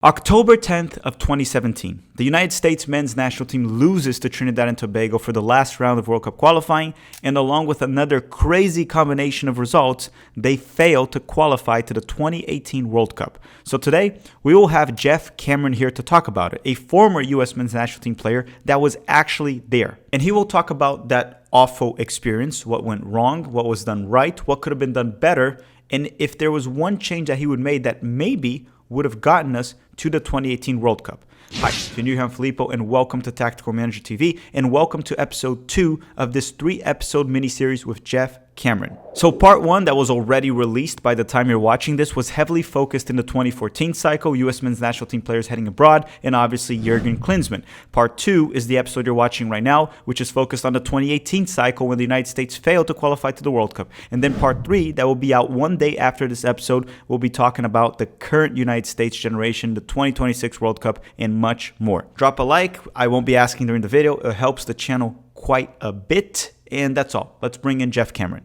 October 10th of 2017, the United States men's national team loses to Trinidad and Tobago for the last round of World Cup qualifying, and along with another crazy combination of results, they fail to qualify to the 2018 World Cup. So today, we will have Geoff Cameron here to talk about it, a former US men's national team player that was actually there. And he will talk about that awful experience, what went wrong, what was done right, what could have been done better, and if there was one change that he would make that maybe would have gotten us to the 2018 World Cup. Hi, I'm Filippo, and welcome to Tactical Manager TV, and welcome to episode 2 of this 3-episode miniseries with Geoff Cameron. So part 1, that was already released by the time you're watching this, was heavily focused in the 2014 cycle, US men's national team players heading abroad, and obviously Jurgen Klinsmann. Part 2 is the episode you're watching right now, which is focused on the 2018 cycle when the United States failed to qualify to the World Cup. And then part 3, that will be out one day after this episode, we'll be talking about the current United States generation, the 2026 World Cup, and much more. Drop a like. I won't be asking during the video. It helps the channel quite a bit. And that's all. Let's bring in Geoff Cameron.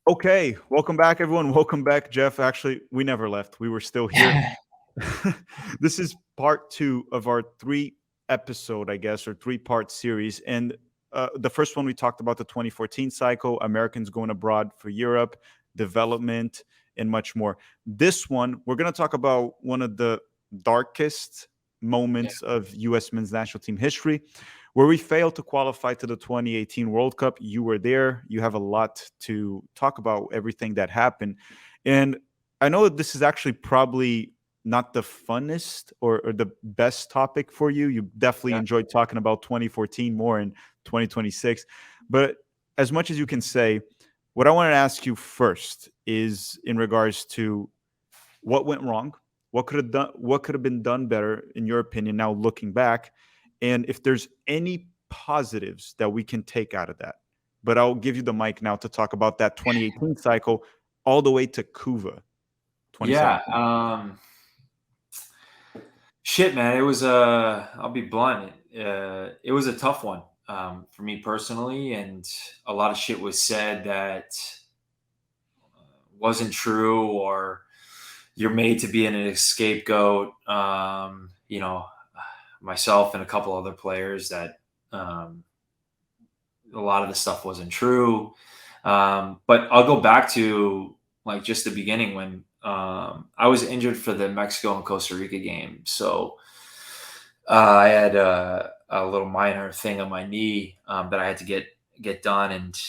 Okay, welcome back, everyone. Welcome back, Geoff. Actually, we never left. We were still here. This is part 2 of our 3-episode, I guess, or 3-part series. And the first one, we talked about the 2014 cycle, Americans going abroad for Europe, development, and much more. This one, we're going to talk about one of the darkest moments of U.S. men's national team history, where we failed to qualify to the 2018 World Cup. You were there. You have a lot to talk about, everything that happened. And I know that this is actually probably not the funnest or the best topic for you. You definitely enjoyed talking about 2014 more in 2026. But as much as you can say, what I want to ask you first is in regards to what went wrong, what could have been done better in your opinion now looking back, and if there's any positives that we can take out of that. But I'll give you the mic now to talk about that 2018 cycle all the way to Cuba 2017. Shit, man, it was I'll be blunt. It was a tough one for me personally, and a lot of shit was said that wasn't true, or you're made to be an scapegoat. Myself and a couple other players that a lot of the stuff wasn't true. But I'll go back to like just the beginning when I was injured for the Mexico and Costa Rica game. So I had a little minor thing on my knee that I had to get done. And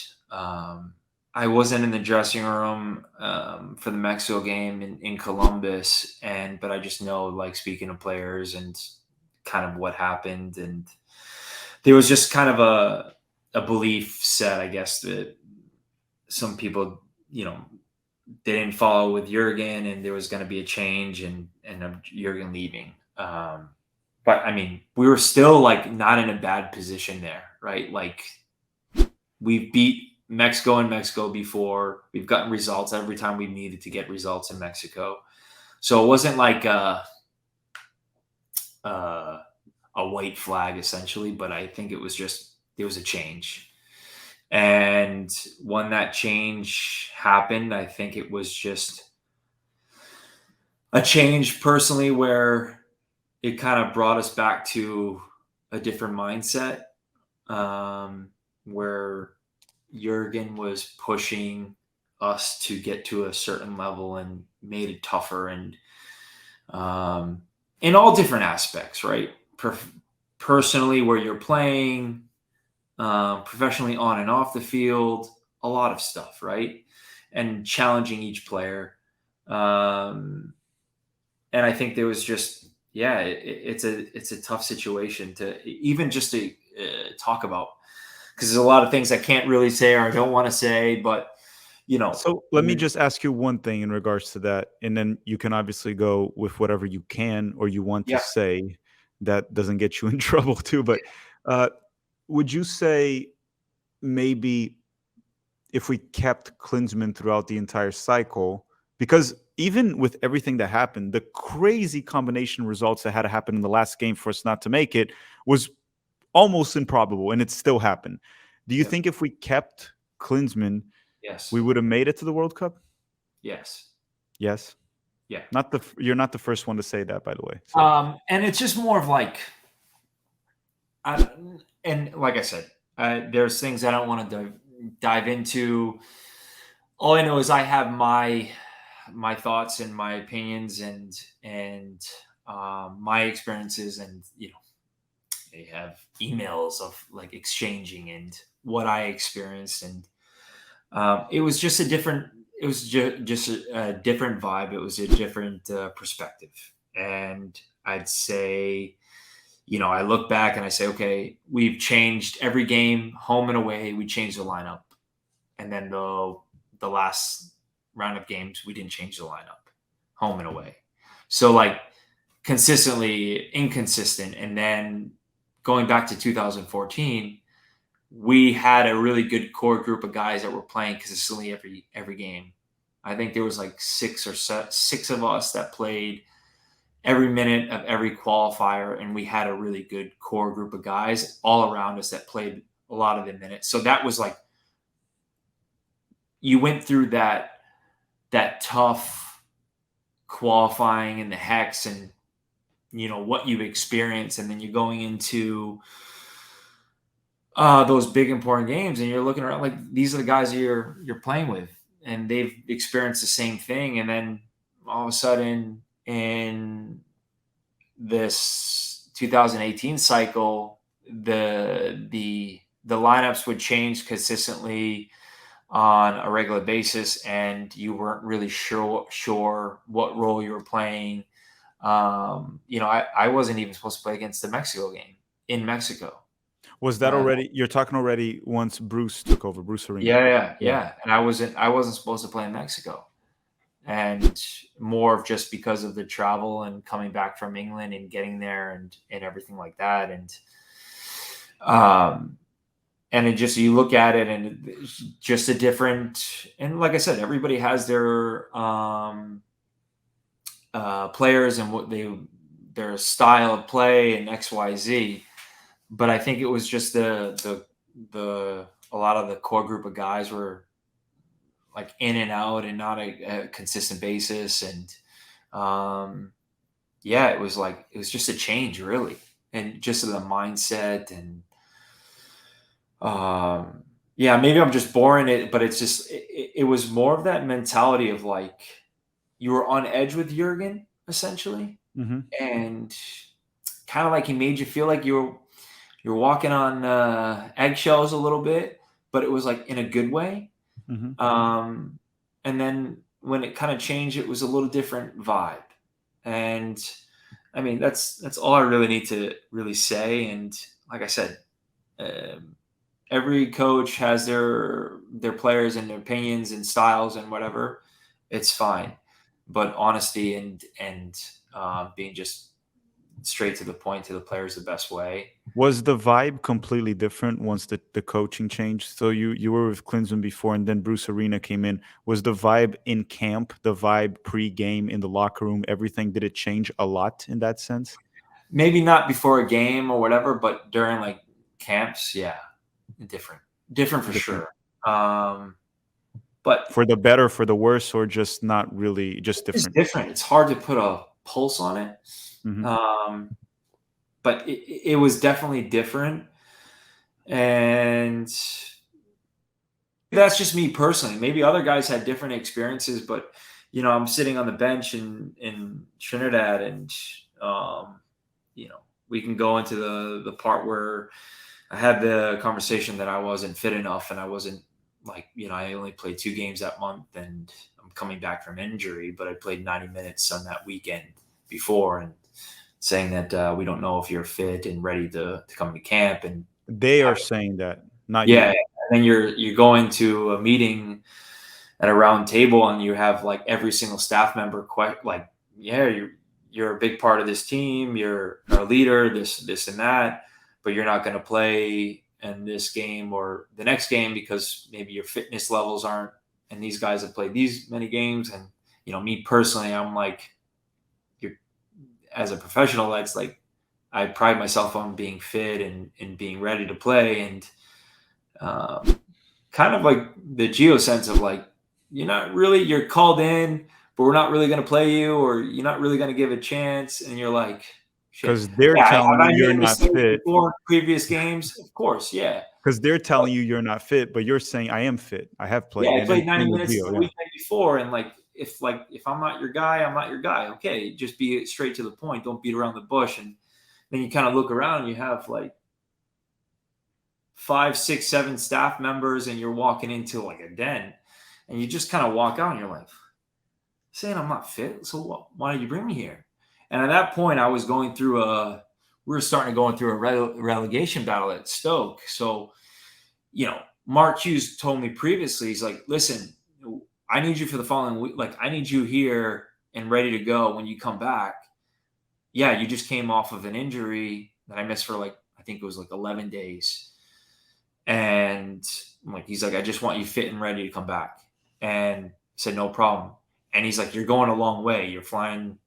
I wasn't in the dressing room for the Mexico game in Columbus. But I just know, like, speaking to players and kind of what happened. And there was just kind of a belief set, I guess, that some people, they didn't follow with Jurgen, and there was going to be a change and Jurgen leaving. But I mean, we were still like not in a bad position there, right? Like, we've beat Mexico in Mexico before. We've gotten results every time we needed to get results in Mexico. So it wasn't like a white flag essentially, but I think it was just, there was a change. And when that change happened, I think it was just a change personally where it kind of brought us back to a different mindset, where Jurgen was pushing us to get to a certain level and made it tougher, and in all different aspects, right? Personally, where you're playing, professionally on and off the field, a lot of stuff, right? And challenging each player. And I think there was just, it's a tough situation to even just to talk about, because there's a lot of things I can't really say or I don't want to say, but So let me just ask you one thing in regards to that, and then you can obviously go with whatever you can or you want to say that doesn't get you in trouble too. But would you say maybe if we kept Klinsmann throughout the entire cycle, Because even with everything that happened, the crazy combination results that had to happen in the last game for us not to make it was almost improbable, and it still happened. Do you Yep. think if we kept Klinsmann, we Yes. would have made it to the World Cup? Yes. Yes. Yeah. You're not the first one to say that, by the way. So And it's just more of like, I, and like I said, there's things I don't want to dive into. All I know is I have my thoughts and my opinions and my experiences, and they have emails of like exchanging and what I experienced, and it was just a different. It was just a different vibe. It was a different perspective, and I'd say, I look back and I say, okay, we've changed every game, home and away. We changed the lineup, and then the last round of games, we didn't change the lineup, home and away. So like consistently inconsistent, and then going back to 2014, we had a really good core group of guys that were playing consistently every game. I think there was like six of us that played every minute of every qualifier, and we had a really good core group of guys all around us that played a lot of the minutes. So that was like, you went through that tough qualifying and the hex, and what you experienced, and then you're going into those big important games, and you're looking around like, these are the guys that you're playing with, and they've experienced the same thing, and then all of a sudden in this 2018 cycle, the lineups would change consistently on a regular basis, and you weren't really sure what role you were playing. I wasn't even supposed to play against the Mexico game in Mexico. was that already? You're talking already once Bruce took over, Bruce Arena. Yeah. And I wasn't supposed to play in Mexico, and more of just because of the travel and coming back from England and getting there and everything like that. Um, and it just, you look at it and it's just a different, and like I said, everybody has their players and their style of play and XYZ. But I think it was just the a lot of the core group of guys were like in and out and not a consistent basis. And yeah, it was just a change really. And just the mindset and yeah, maybe I'm just boring it, but it's just, it was more of that mentality of like, you were on edge with Jurgen essentially. Mm-hmm. And kind of like he made you feel like you're walking on eggshells a little bit, but it was like in a good way. Mm-hmm. And then when it kind of changed, it was a little different vibe. And I mean, that's all I really need to really say. And like I said, every coach has their players and their opinions and styles and whatever. It's fine, but honesty and being just straight to the point to the players the best way. Was the vibe completely different once the coaching changed? So you were with Klinsmann before, and then Bruce Arena came in. Was the vibe in camp, the vibe pre-game in the locker room, everything, did it change a lot in that sense? Maybe not before a game or whatever, but during like camps, yeah, different for Different. sure. Um, but For the better, for the worse, or just not really, just it's different? different. It's hard to put a pulse on it. Hmm. Um, but it was definitely different. And that's just me personally. Maybe other guys had different experiences, but I'm sitting on the bench in Trinidad, and um, we can go into the part where I had the conversation that I wasn't fit enough, and I wasn't like, I only played 2 games that month, and I'm coming back from injury, but I played 90 minutes on that weekend before, and saying that we don't know if you're fit and ready to come to camp. And They are saying that, not yeah, you. and then you're going to a meeting at a round table, and you have like every single staff member like, yeah, you're a big part of this team, you're our leader, this and that, but you're not going to play in this game or the next game because maybe your fitness levels aren't, and these guys have played these many games, and me personally, I'm like, you're as a professional, that's like I pride myself on being fit and being ready to play, and um, kind of like the Geo sense of like you're called in, but we're not really going to play you, or you're not really going to give a chance, and you're like, shit, Because they're yeah, telling have you I you're made not mistakes fit. before in previous games? Of course, yeah. Because they're telling you you're not fit, but you're saying I am fit. I have Yeah, played, I and then played 90 same with minutes Gio. the Yeah, weekend before, and if I'm not your guy, I'm not your guy. Okay, just be straight to the point. Don't beat around the bush. And then you kind of look around, and you have like 5, 6, 7 staff members, and you're walking into like a den, and you just kind of walk out, and you're like, saying I'm not fit. So why did you bring me here? And at that point, I was going through we were starting to go through a relegation battle at Stoke. So Mark Hughes told me previously, he's like, listen, I need you for the following week. Like, I need you here and ready to go when you come back. Yeah, you just came off of an injury that I missed for like, I think it was like 11 days. And he's like, I just want you fit and ready to come back. And I said, no problem. And he's like, you're going a long way. You're flying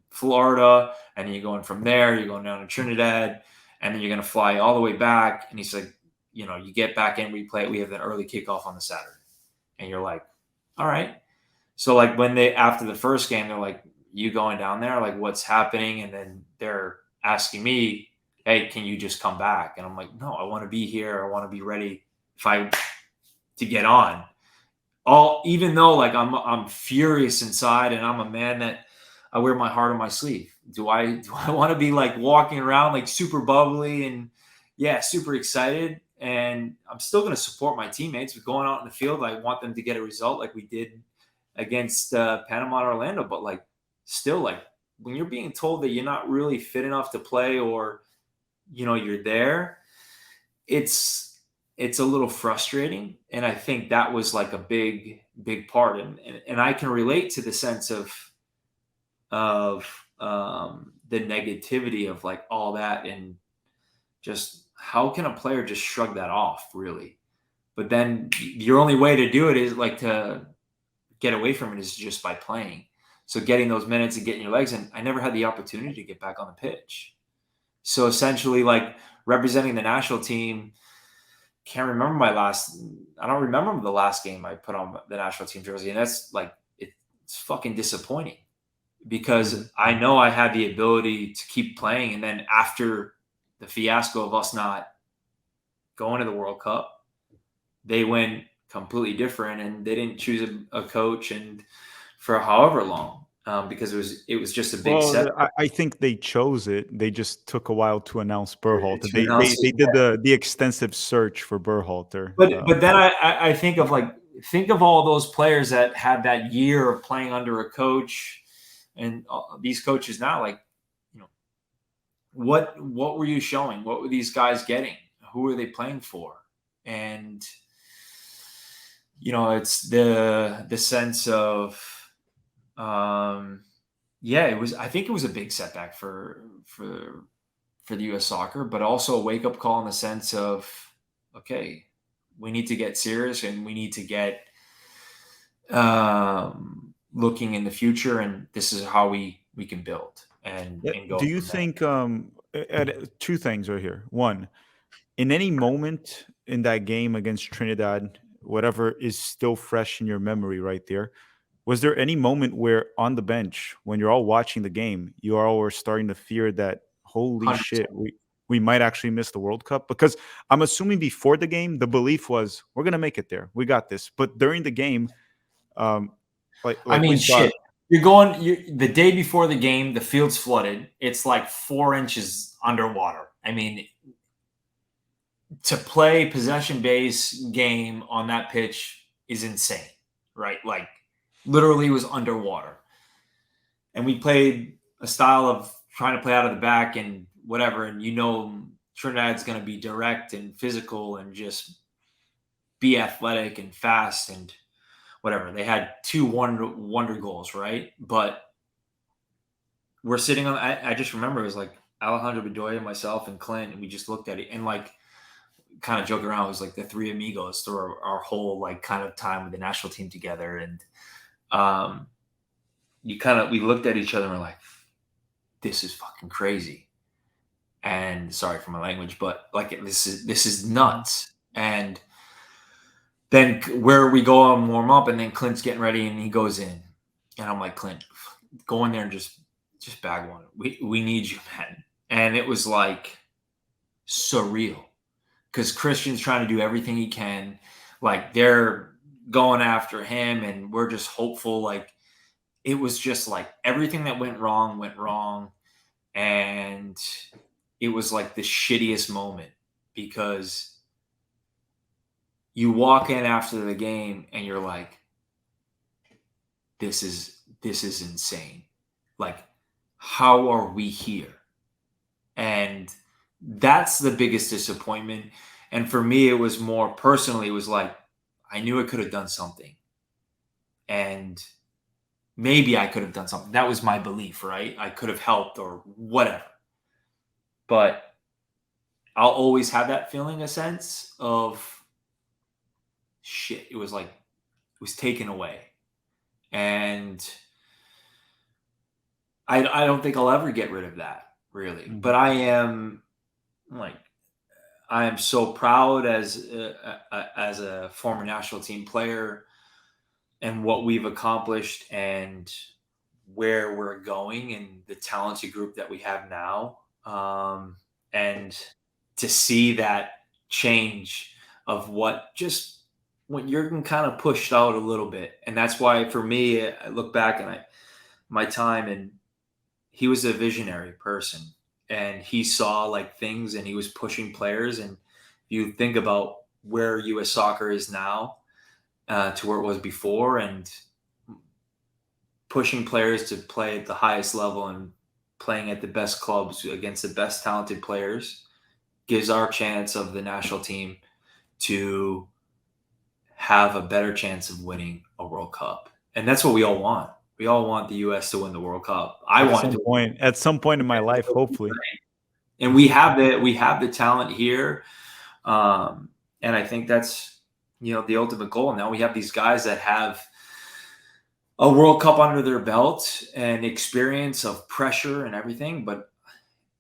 Florida, and then you're going from there, you're going down to Trinidad, and then you're going to fly all the way back. And he's like, you get back in, we play, we have that early kickoff on the Saturday. And you're like, all right. So like when after the first game, they're like, you going down there? Like, what's happening? And then they're asking me, hey, can you just come back? And I'm like, no, I want to be here. I want to be ready to get on. Even though like I'm furious inside, and I'm a man that I wear my heart on my sleeve. Do I want to be like walking around like super bubbly and super excited? And I'm still going to support my teammates with going out in the field. I want them to get a result like we did against Panama and Orlando. But like still, like when you're being told that you're not really fit enough to play, or you're there, it's a little frustrating. And I think that was like a big part. And I can relate to the sense of the negativity of like all that, and just how can a player just shrug that off, really? But then your only way to do it is like to get away from it is just by playing. So getting those minutes and getting your legs in. I never had the opportunity to get back on the pitch. So essentially, like representing the national team, I don't remember the last game I put on the national team jersey. And that's like, it's fucking disappointing, because I know I had the ability to keep playing. And then after the fiasco of us not going to the World Cup, they went completely different, and they didn't choose a coach and for however long, because it was just a big well, set I think they chose it. They just took a while to announce Berhalter. to They announce they it. they did the extensive search for Berhalter. But then I think of all those players that had that year of playing under a coach, and these coaches now, like, what were you showing? What were these guys getting? Who are they playing for? And it's the sense of it was, I think it was a big setback for the US soccer, but also a wake up call in the sense of, okay, we need to get serious, and we need to get looking in the future, and this is how we can build and go Do you from there. think two things right here? One, in any moment in that game against Trinidad, whatever is still fresh in your memory right there, was there any moment where on the bench, when you're all watching the game, you all were starting to fear that, holy shit, 100%. we might actually miss the World Cup? Because I'm assuming before the game, the belief was we're gonna make it there, we got this. But during the game, um, I we mean, saw, shit. The day before the game, the field's flooded. It's like 4 inches underwater. I mean, to play possession based game on that pitch is insane, right? Like literally was underwater. And we played a style of trying to play out of the back and whatever. And Trinidad's going to be direct and physical and just be athletic and fast and whatever. They had two wonder goals, right? But we're sitting on. I just remember it was like Alejandro Bedoya, myself, and Clint, and we just looked at it and like kind of joke around. It was like the three amigos through our whole like kind of time with the national team together, and we looked at each other and we're like, this is fucking crazy. And sorry for my language, but like this is nuts. And then where we go and warm up, and then Clint's getting ready and he goes in. And I'm like, Clint, go in there and just bag one. We need you, man. And it was like surreal because Christian's trying to do everything he can. Like they're going after him, and we're just hopeful. Like it was just like everything that went wrong. And it was like the shittiest moment because you walk in after the game and you're like, this is insane. Like, how are we here? And that's the biggest disappointment. And for me, it was more personally, it was like, I knew I could have done something. And maybe I could have done something. That was my belief, right? I could have helped or whatever. But I'll always have that feeling, a sense of shit. It was like, it was taken away. And I don't think I'll ever get rid of that, really. Mhm. But I am so proud as a former national team player and what we've accomplished and where we're going and the talented group that we have now. And to see that change of what just when Jurgen kind of pushed out a little bit. And that's why for me, I look back and my time, and he was a visionary person, and he saw like things, and he was pushing players. And you think about where U.S. soccer is now to where it was before, and pushing players to play at the highest level and playing at the best clubs against the best talented players gives our chance of the national team to have a better chance of winning a World Cup. And that's what we all want. We all want the U.S. to win the World Cup. I wanted to win. At some point in my life, hopefully. And we have the talent here. And I think that's, the ultimate goal. Now we have these guys that have a World Cup under their belt and experience of pressure and everything, but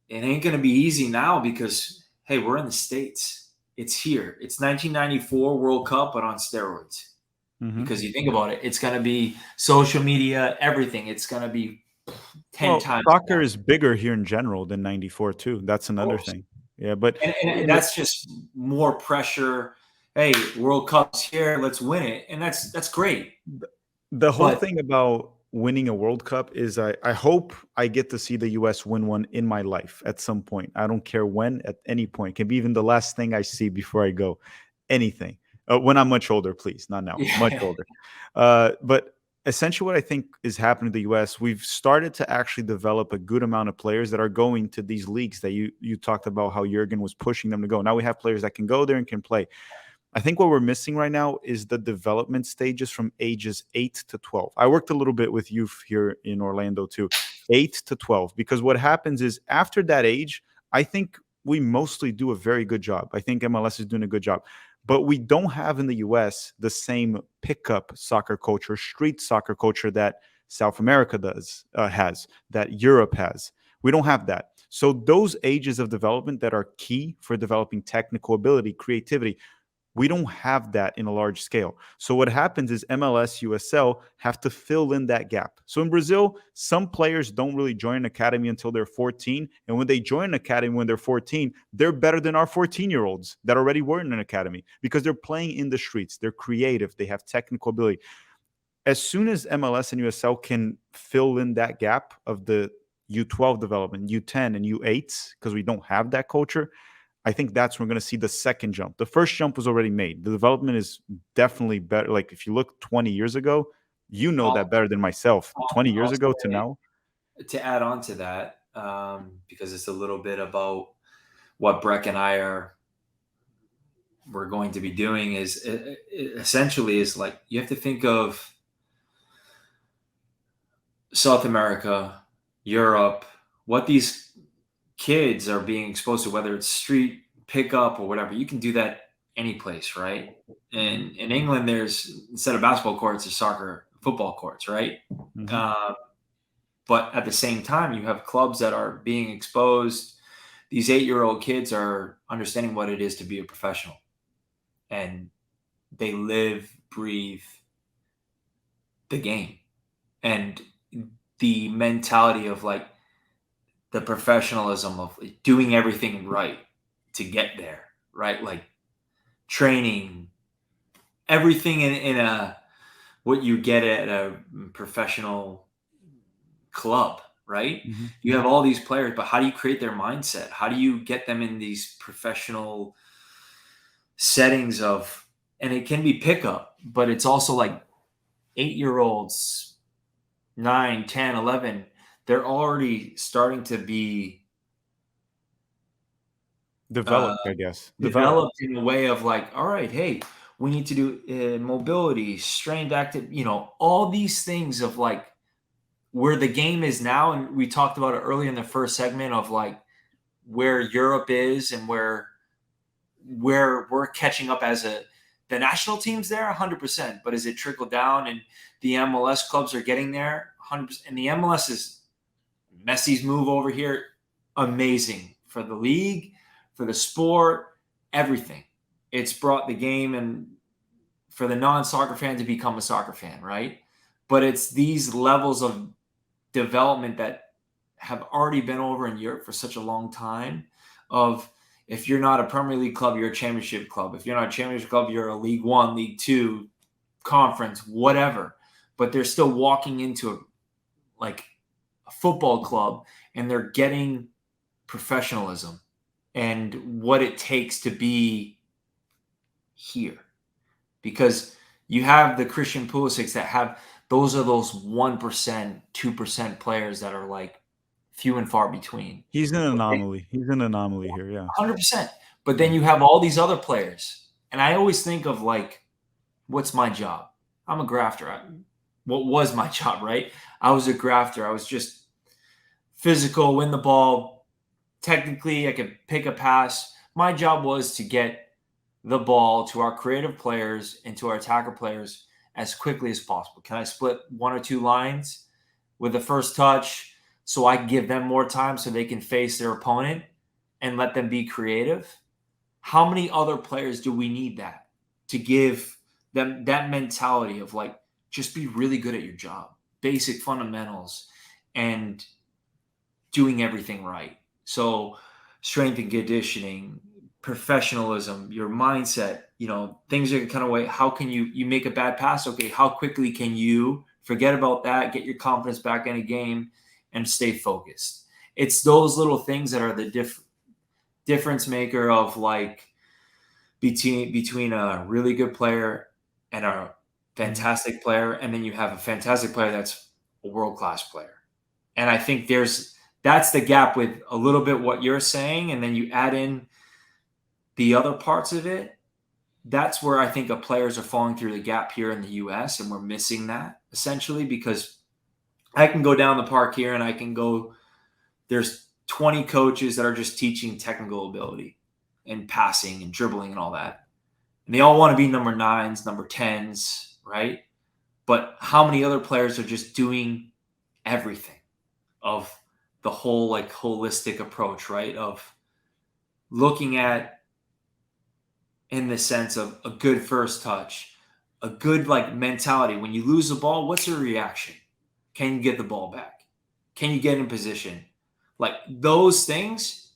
it ain't going to be easy now because, hey, we're in the States. It's here. It's 1994 World Cup, but on steroids. Mhm. Because you think about it, it's going to be social media, everything. It's going to be 10 times soccer more. is bigger here in general than '94 too. That's another thing. Yeah, but And that's just more pressure. Hey, World Cup's here. Let's win it. And that's great. the whole But thing about winning a World Cup is I hope I get to see the US win one in my life at some point. I don't care when, at any point. It can be even the last thing I see before I go. Anything. When I'm much older, please. Not now. Much yeah, older. But essentially what I think is happening in the US, we've started to actually develop a good amount of players that are going to these leagues that you talked about how Jurgen was pushing them to go. Now we have players that can go there and can play. I think what we're missing right now is the development stages from ages 8 to 12. I worked a little bit with youth here in Orlando too, 8 to 12, because what happens is after that age, I think we mostly do a very good job. I think MLS is doing a good job, but we don't have in the US the same pickup soccer culture, street soccer culture that South America has, that Europe has. We don't have that. So those ages of development that are key for developing technical ability, creativity, we don't have that in a large scale. So what happens is MLS, USL have to fill in that gap. So in Brazil, some players don't really join an academy until they're 14. And when they join an academy when they're 14, they're better than our 14-year-olds that already were in an academy because they're playing in the streets. They're creative. They have technical ability. As soon as MLS and USL can fill in that gap of the U12 development, U10 and U8s, because we don't have that culture, I think that's when we're going to see the second jump. The first jump was already made. The development is definitely better. Like if you look 20 years ago, you know I'll, that better than myself. 20 years I'll ago to say, now. to add on to that, because it's a little bit about what Breck and we're going to be doing is essentially is like you have to think of South America, Europe, what these kids are being exposed to, whether it's street pickup or whatever. You can do that any place, right? Mhm. And in England, there's instead of basketball courts, there's football courts, right? Mhm. Uh, But at the same time, you have clubs that are being exposed. These 8-year-old kids are understanding what it is to be a professional, and they live, breathe the game, and the mentality of like the professionalism of doing everything right to get there, right? Like training, everything in a what you get at a professional club, right? Hmm. You have all these players, but how do you create their mindset? How do you get them in these professional settings of, and it can be pickup, but it's also like 8-year-olds, 9, 10, 11, they're already starting to be uh, Developed, I guess. Developed. developed in a way of like, all right, hey, we need to do mobility, strength, active, all these things of like where the game is now. And we talked about it earlier in the first segment of like where Europe is and where we're catching up as the national team's there 100%, but is it trickled down and the MLS clubs are getting there 100%? And the MLS is Messi's move over here, amazing for the league, for the sport, everything. It's brought the game and for the non-soccer fan to become a soccer fan, right? But it's these levels of development that have already been over in Europe for such a long time of if you're not a Premier League club, you're a championship club. If you're not a championship club, you're a League One, League Two, conference, whatever. But they're still walking into like a football club and they're getting professionalism and what it takes to be here. Because you have the Christian Pulisic that have those 1%, 2% players that are like few and far between. He's an Okay? anomaly. He's an anomaly here. Yeah. 100%. But then Yeah. you have all these other players. And I always think of like, what's my job? I'm a grafter. What was my job, right? I was a grafter. I was just physical, win the ball. Technically, I could pick a pass. My job was to get the ball to our creative players and to our attacker players as quickly as possible. Can I split one or two lines with the first touch so I can give them more time so they can face their opponent and let them be creative? How many other players do we need that to give them that mentality of like, just be really good at your job, basic fundamentals, and doing everything right? So, strength and conditioning, professionalism, your mindset, things are kind of way. How can you make a bad pass? Okay, how quickly can you forget about that, get your confidence back in a game, and stay focused? It's those little things that are the difference maker of like between a really good player and a Mhm. fantastic player, and then you have a fantastic player that's a world class player. And I think that's the gap with a little bit what you're saying, and then you add in the other parts of it. That's where I think the players are falling through the gap here in the US, and we're missing that essentially because I can go down the park here and I can go, there's 20 coaches that are just teaching technical ability and passing and dribbling and all that. And they all want to be number nines, number 10s, right? But how many other players are just doing everything of the whole like holistic approach, right? Of looking at in the sense of a good first touch, a good like mentality. When you lose the ball, what's your reaction? Can you get the ball back? Can you get in position? Like those things,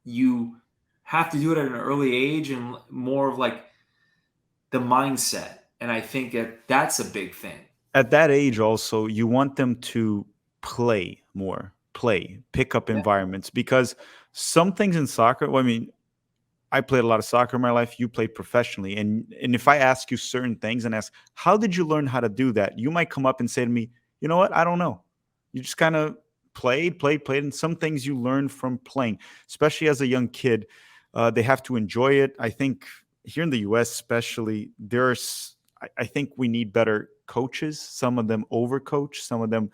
you have to do it at an early age and more of like the mindset. And I think that's a big thing. At that age, also, you want them to play more, pick up Yeah. environments because some things in soccer. Well, I mean, I played a lot of soccer in my life. You played professionally, and if I ask you certain things and ask how did you learn how to do that, you might come up and say to me, you know what, I don't know. You just kind of played, and some things you learn from playing, especially as a young kid. They have to enjoy it. I think here in the U.S., especially, I think we need better coaches. Some of them overcoach. Some of them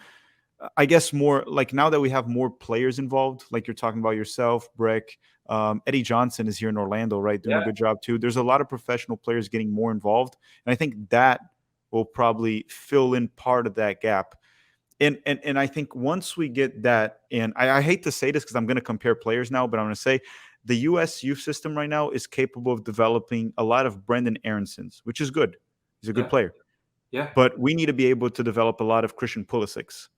I guess more like now that we have more players involved, like you're talking about yourself, Breck, Eddie Johnson is here in Orlando, right? Doing a Yeah. good job too. There's a lot of professional players getting more involved. And I think that will probably fill in part of that gap. And I think once we get that, and I hate to say this because I'm going to compare players now, but I'm going to say the U.S. youth system right now is capable of developing a lot of Brendan Aaronsons, which is good. He's a good Yeah. player. Yeah. But we need to be able to develop a lot of Christian Pulisic's.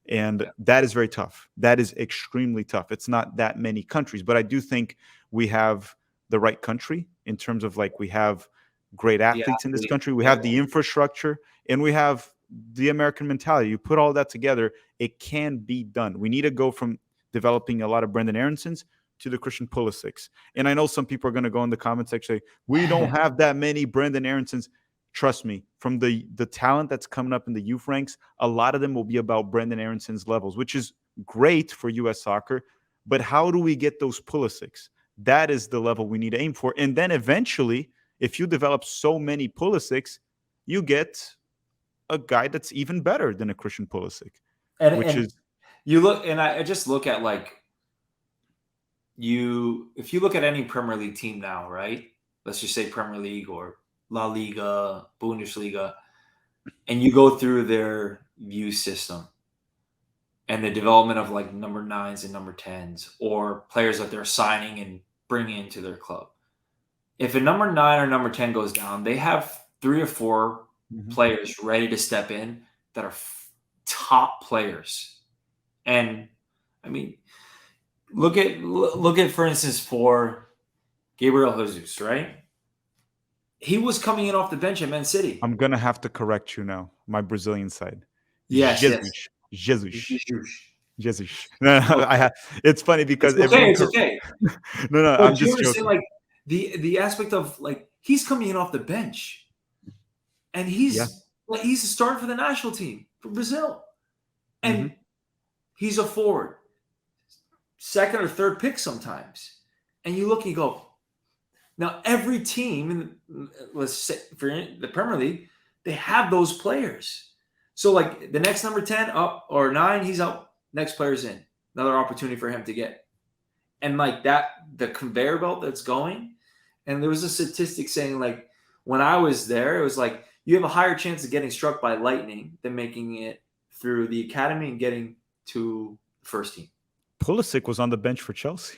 And Yeah. that is very tough. That is extremely tough. It's not that many countries, but I do think we have the right country in terms of like we have great The athletes in this athlete. country. We Yeah. have the infrastructure and we have the American mentality. You put all that together, it can be done. We need to go from developing a lot of Brendan Aaronsons to the Christian Pulisic's. And I know some people are going to go in the comments section say, we don't have that many Brendan Aaronsons. Trust me, from the talent that's coming up in the youth ranks, a lot of them will be about Brendan Aaronson's levels, which is great for U.S. soccer. But how do we get those Pulisic's? That is the level we need to aim for. And then eventually, if you develop so many Pulisic's, you get a guy that's even better than a Christian Pulisic, which And is you look, and I just look at like if you look at any Premier League team now, right? Let's just say Premier League or La Liga, Bundesliga, and you go through their youth system and the development of like number 9s and number 10s or players that they're signing and bringing into their club. If a number 9 or number 10 goes down, they have 3 or 4 players ready to step in that are top players. And I mean, look at for instance for Gabriel Jesus, right? He was coming in off the bench at Man City. I'm gonna have to correct you now. My Brazilian side, Yes, yes. Jesus. No, no, Okay. it's funny because It's okay. everyone. It's okay. No, But I'm you just understand, joking. like the aspect of like he's coming in off the bench, and Yeah. he's a starter for the national team for Brazil, hmm and he's a forward, second or third pick sometimes, and you look and you go. Now every team in let's say for the Premier League, they have those players. So like the next number 10 up or 9, he's out. Next player's in. Another opportunity for him to get. And like that, the conveyor belt that's going. And there was a statistic saying like when I was there, it was like you have a higher chance of getting struck by lightning than making it through the academy and getting to the first team. Pulisic was on the bench for Chelsea.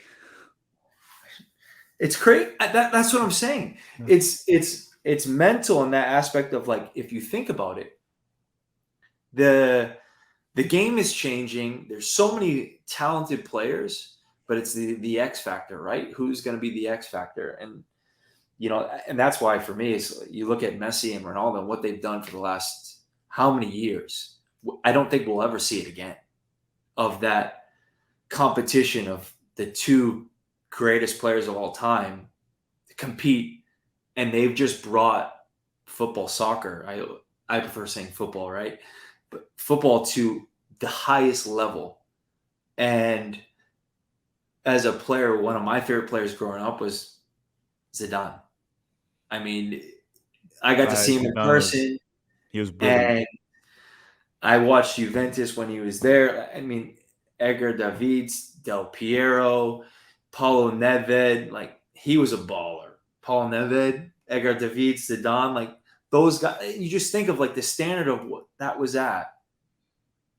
It's crazy. That's what I'm saying. Yeah. It's mental in that aspect of like if you think about it, the game is changing. There's so many talented players, but it's the X factor, right? Who's going to be the X factor? And and that's why for me, is you look at Messi and Ronaldo and what they've done for the last how many years. I don't think we'll ever see it again of that competition of the two greatest players of all time to compete, and they've just brought soccer. I prefer saying football, right? But football to the highest level. And as a player, one of my favorite players growing up was Zidane. I mean, I got to see him in person, He was brilliant. and I watched Juventus when he was there. I mean, Edgar Davids, Del Piero, Paulo Nedved, like he was a baller. Paulo Nedved, Edgar Davids, Zidane, like those guys. You just think of like the standard of what that was at,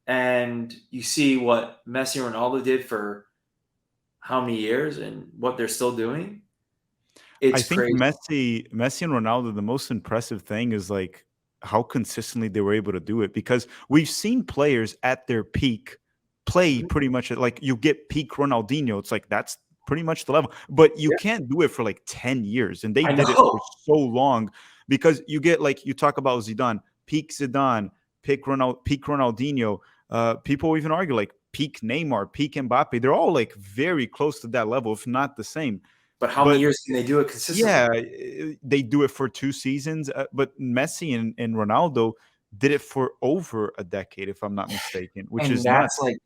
and you see what Messi and Ronaldo did for how many years and what they're still doing. I It's think crazy. Messi and Ronaldo, the most impressive thing is like how consistently they were able to do it because we've seen players at their peak play pretty much like you get peak Ronaldinho. It's like that's pretty much the level, but you Yeah, can't do it for like 10 years. And they I did it for know. so long because you get like you talk about Zidane, peak Ronaldinho. People even argue like peak Neymar, peak Mbappe. They're all like very close to that level, if not the same. But how many But years can they do it consistently? yeah, they do it for 2 seasons, but Messi and Ronaldo did it for over a decade, if I'm not mistaken, which And is that's nuts. like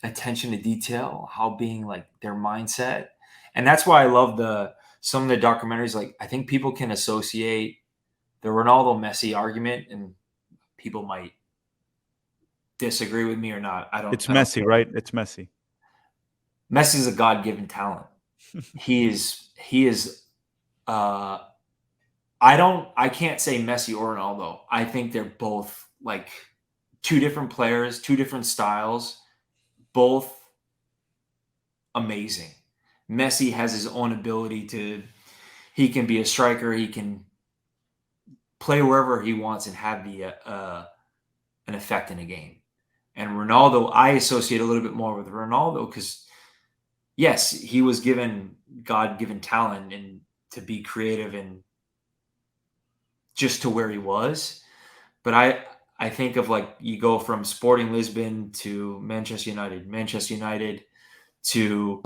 attention to detail, how being like their mindset. And that's why I love some of the documentaries. Like I think people can associate the Ronaldo Messi argument, and people might disagree with me or not. It's I don't Messi, care. right? It's Messi. Messi's a God given talent. He is uh I can't say Messi or Ronaldo. I think they're both like two different players, two different styles, both amazing. Messi has his own ability to, he can be a striker, he can play wherever he wants and have an effect in a game. And Ronaldo, I associate a little bit more with Ronaldo because yes, he was given God-given talent and to be creative and just to where he was. But I think of like you go from Sporting Lisbon to Manchester United to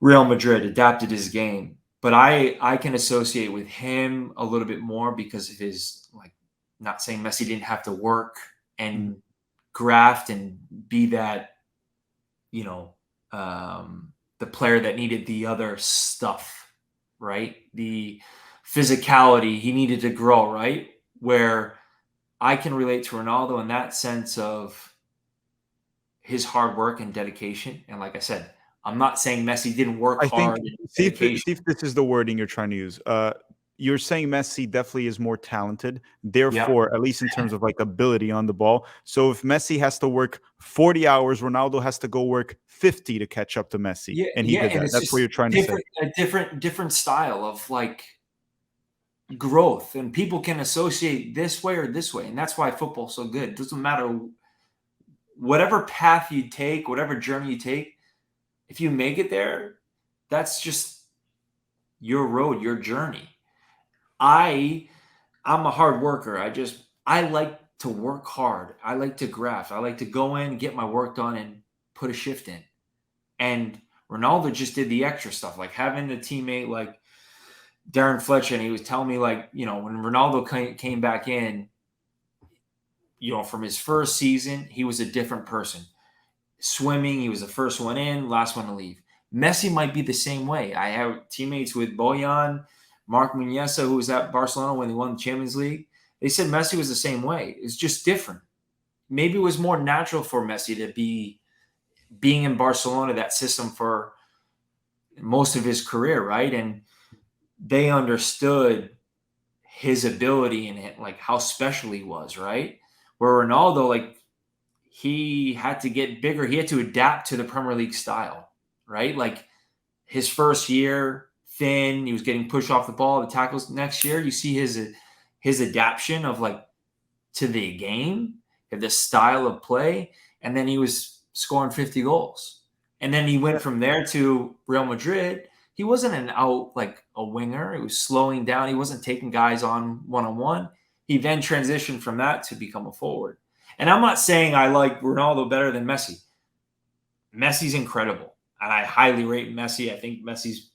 Real Madrid, adapted his game. But I can associate with him a little bit more because of his, like, not saying Messi didn't have to work and graft and be that, you know, the player that needed the other stuff, right? The physicality, he needed to grow, right? Where I can relate to Ronaldo in that sense of his hard work and dedication. And like I said, I'm not saying Messi didn't work I think hard and see dedication. if this is the wording you're trying to use. You're saying Messi definitely is more talented, Yep. therefore, at least in terms of like ability on the ball. So if Messi has to work 40 hours, Ronaldo has to go work 50 to catch up to Messi, Yeah, and he yeah, did and that. it's That's what you're just trying to say. different style of like growth, and people can associate this way or this way, and that's why football's so good. It doesn't matter whatever path you take, whatever journey you take, if you make it there, that's just your road, your journey. I I'm a hard worker. I like to work hard. I like to graft. I like to go in, get my work done, and put a shift in. And Ronaldo just did the extra stuff, like having a teammate like Darren Fletcher, and he was telling me, like, when Ronaldo came back in, from his first season, he was a different person. Swimming, he was the first one in, last one to leave. Messi might be the same way. I have teammates with Boyan, Mark Muniesa, who was at Barcelona when they won the Champions League. They said Messi was the same way. It's just different. Maybe it was more natural for Messi to be being in Barcelona, that system, for most of his career, right? And they understood his ability and like how special he was, right? Where Ronaldo, like, he had to get bigger. He had to adapt to the Premier League style, right? Like his first year, thin, he was getting pushed off the ball, the tackles. Next year, you see his adaptation of like to the game, the style of play, and then he was scoring 50 goals. And then he went Yeah, from there to Real Madrid. He wasn't an out like a winger. He was slowing down. He wasn't taking guys on one. He then transitioned from that to become a forward. And I'm not saying I like Ronaldo better than Messi. Messi's incredible, and I highly rate Messi. I think Messi's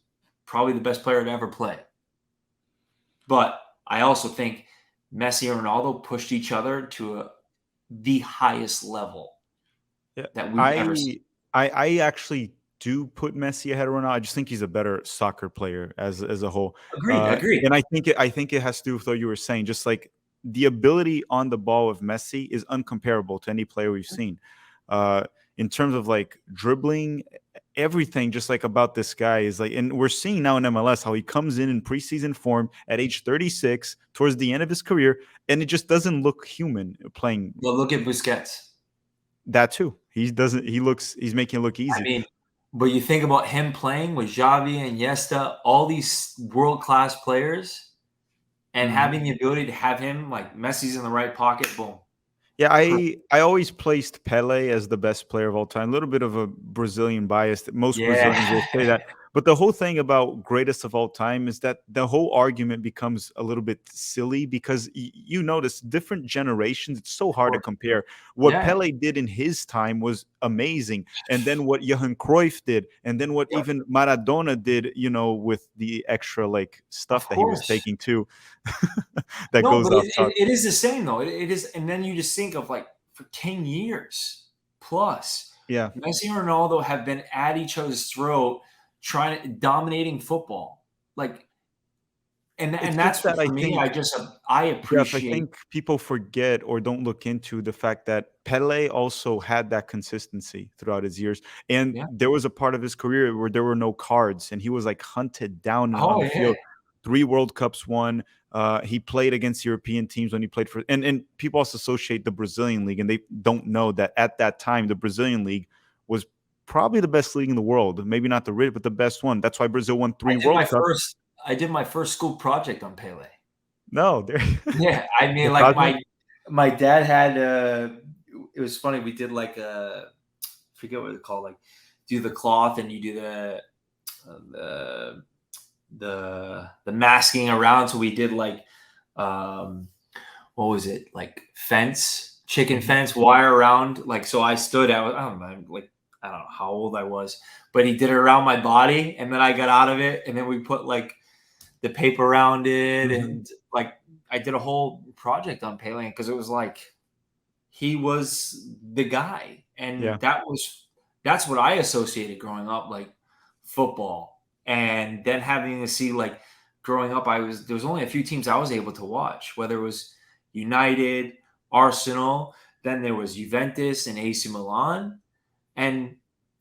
probably the best player to ever play. But I also think Messi and Ronaldo pushed each other to the highest level yeah. that we've ever seen. I actually do put Messi ahead of Ronaldo. I just think he's a better soccer player as a whole. Agreed. Agreed. And I think it has to do with what you were saying. Just like the ability on the ball of Messi is uncomparable to any player we've seen. Uh, in terms of like dribbling, everything just like about this guy is like, and we're seeing now in MLS how he comes in preseason form at age 36 towards the end of his career, and it just doesn't look human playing Well, look at Busquets. that too. He doesn't. He's making it look I easy. mean, but you think about him playing with Xavi and Iniesta, all these world class players, and Mhm. having the ability to have him like Messi's in the right pocket. Boom. Yeah, Perfect. I always placed Pele as the best player of all time. A little bit of a Brazilian bias. Most Brazilians Yeah. will say that. But the whole thing about greatest of all time is that the whole argument becomes a little bit silly because you notice different generations. It's so Of hard to course. compare. What Yeah. Pele did in his time was amazing, and then what Johan Cruyff did, and then what Yep. even Maradona did. With the extra like Of stuff that he was course. taking too, that No, goes but off it, top. it, it is the same though. It is, and then you just think of like for 10 years plus, Yeah. Messi and Ronaldo have been at each other's throat, trying to dominating football. Like, It's and just that's that what I for me, think I Jeff, I appreciate. think people forget or don't look into the fact that Pele also had that consistency throughout his years. And Yeah. there was a part of his career where there were no cards and he was like hunted down on Oh the yeah. field. 3 World Cups won. He played against European teams when he played for, and people also associate the Brazilian league, and they don't know that at that time the Brazilian league was probably the best league in the world. Maybe not the rich, but the best one. That's why Brazil won 3 World Cups. I did my first school project on Pele. No, there. Yeah, I mean, like my dad had. It was funny. We did like forget what it's called. Like, do the cloth and you do the masking around. So we did like, what was it, like chicken fence wire around. Like, so I stood out. I don't know how old I was, but he did it around my body, and then I got out of it, and then we put like the paper around it, and like I did a whole project on Pele because it was like he was the guy, and that's what I associated growing up, like football, and then having to see like growing up, there was only a few teams I was able to watch, whether it was United, Arsenal, then there was Juventus and AC Milan, and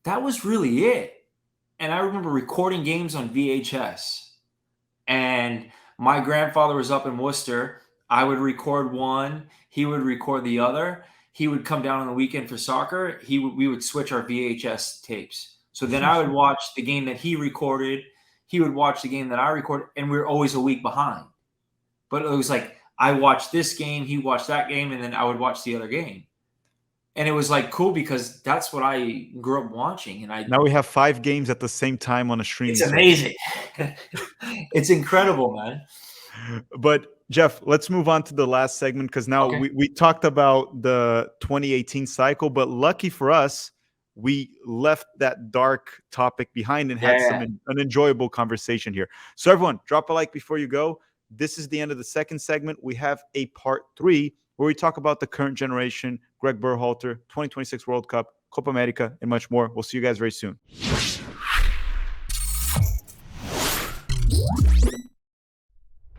that was really it. And I remember recording games on VHS. And my grandfather was up in Worcester. I would record one. He would record the other. He would come down on the weekend for soccer. We would switch our VHS tapes. So then I would watch the game that he recorded. He would watch the game that I recorded. And we were always a week behind. But it was like I watched this game. He watched that game. And then I would watch the other game. And it was like cool because that's what I grew up watching. And now we have 5 games at the same time on a stream. It's amazing. It's incredible, man. But Geoff, let's move on to the last segment because now we talked about the 2018 cycle, but lucky for us, we left that dark topic behind and had an enjoyable conversation here. So everyone, drop a like before you go. This is the end of the second segment. We have a part 3 where we talk about the current generation, Greg Berhalter, 2026 World Cup, Copa America, and much more. We'll see you guys very soon.